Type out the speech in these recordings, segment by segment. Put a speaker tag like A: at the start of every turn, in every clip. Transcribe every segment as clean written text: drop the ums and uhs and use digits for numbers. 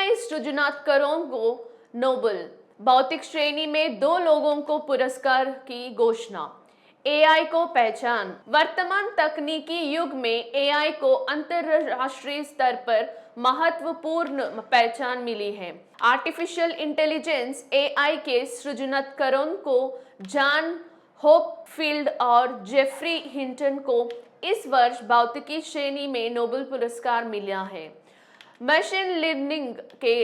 A: AI सृजनात्मकों को Nobel भौतिक श्रेणी में 2 लोगों को पुरस्कार की घोषणा। एआई को पहचान। वर्तमान तकनीकी युग में एआई को अंतरराष्ट्रीय स्तर पर महत्वपूर्ण पहचान मिली है। आर्टिफिशियल इंटेलिजेंस एआई के सृजनात्मकों को जॉन होपफील्ड और जेफरी हिंटन को इस वर्ष भौतिकी श्रेणी में नोबेल पुरस्कार मिला है। मशीन लर्निंग के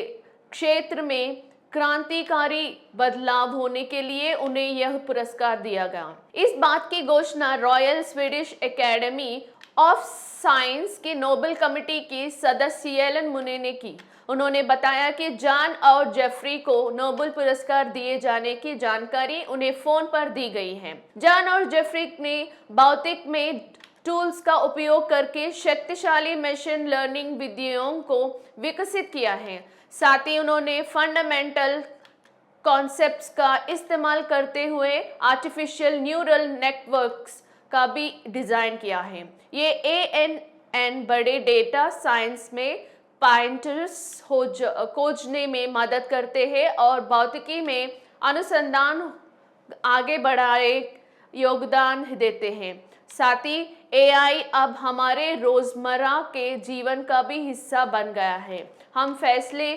A: क्षेत्र में क्रांतिकारी बदलाव होने के लिए उन्हें यह पुरस्कार दिया गया। इस बात की घोषणा royal Swedish academy of science की नोबेल कमेटी की सदस्य एलन मुनी ने की। उन्होंने बताया कि जॉन और जेफरी को नोबेल पुरस्कार दिए जाने की जानकारी उन्हें फोन पर दी गई है। जॉन और जेफरी ने भौतिक में टूल्स का उपयोग करके शक्तिशाली मशीन लर्निंग विधियों को विकसित किया है। साथ ही उन्होंने फंडामेंटल कॉन्सेप्ट्स का इस्तेमाल करते हुए आर्टिफिशियल न्यूरल नेटवर्क्स का भी डिज़ाइन किया है। ये एएनएन बड़े डेटा साइंस में पॉइंटर्स खोजने में मदद करते हैं और भौतिकी में अनुसंधान आगे बढ़ाए योगदान देते हैं। साथ ही एआई अब हमारे रोज़मर्रा के जीवन का भी हिस्सा बन गया है। हम फैसले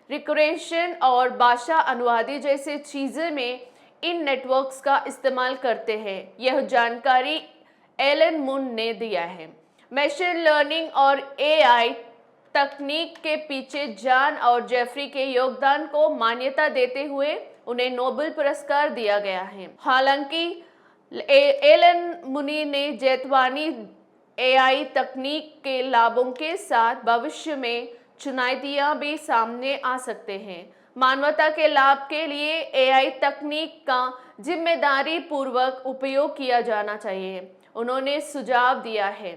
A: रिकरेशन और भाषा अनुवादी जैसे चीज़ें में इन नेटवर्क्स का इस्तेमाल करते हैं। यह जानकारी एलन मुन ने दिया है। मशीन लर्निंग और एआई तकनीक के पीछे जॉन और जेफरी के योगदान को मान्यता देते हुए उन्हें नोबेल पुरस्कार दिया गया है। हालांकि एलन मुनी ने चेतावनी एआई तकनीक के लाभों के साथ भविष्य में चुनौतियां भी सामने आ सकते हैं। मानवता के लाभ के लिए एआई तकनीक का जिम्मेदारी पूर्वक उपयोग किया जाना चाहिए, उन्होंने सुझाव दिया है।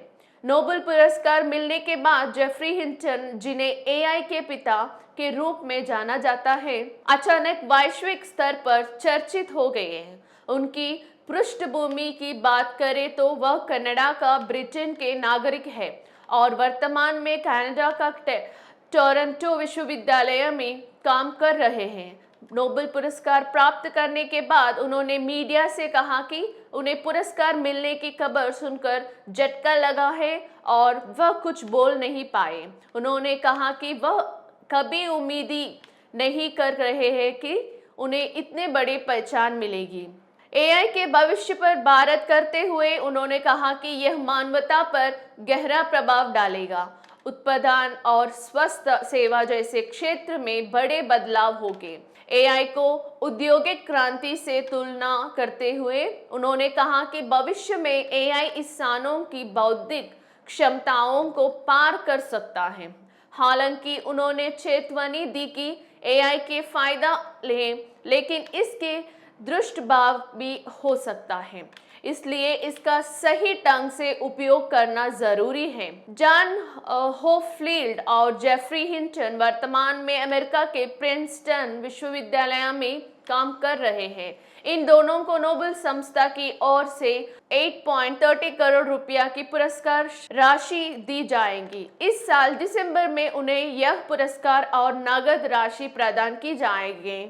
A: नोबेल पुरस्कार मिलने के बाद जेफरी हिंटन, जिन्हें एआई के पिता के रूप में जाना जाता है, अचानक वैश्विक स्तर पर चर्चित हो गए हैं। उनकी पृष्ठभूमि की बात करें तो वह कनाडा का ब्रिटेन के नागरिक है और वर्तमान में कनाडा का टोरंटो विश्वविद्यालय में काम कर रहे हैं। नोबेल पुरस्कार प्राप्त करने के बाद उन्होंने मीडिया से कहा कि उन्हें पुरस्कार मिलने की खबर सुनकर झटका लगा है और वह कुछ बोल नहीं पाए। उन्होंने कहा कि वह कभी उम्मीद ही नहीं कर रहे हैं कि उन्हें इतने बड़ी पहचान मिलेगी। एआई के भविष्य पर बात करते हुए उन्होंने कहा कि यह मानवता पर गहरा प्रभाव डालेगा। उत्पादन और स्वास्थ्य सेवा जैसे क्षेत्र में बड़े बदलाव होंगे। एआई को औद्योगिक क्रांति से तुलना करते हुए उन्होंने कहा कि भविष्य में एआई इंसानों की बौद्धिक क्षमताओं को पार कर सकता है। हालांकि उन्होंने चेतावनी दी कि एआई के फायदा लें, लेकिन इसके दुष्प्रभाव भी हो सकता है, इसलिए इसका सही ढंग से उपयोग करना जरूरी है। जॉन होपफील्ड और जेफरी हिंटन वर्तमान में अमेरिका के प्रिंसटन विश्वविद्यालय में काम कर रहे हैं। इन दोनों को नोबेल संस्था की ओर से 8.30 करोड़ रुपया की पुरस्कार राशि दी जाएगी। इस साल दिसंबर में उन्हें यह पुरस्कार और नगद राशि प्रदान की जाएगी।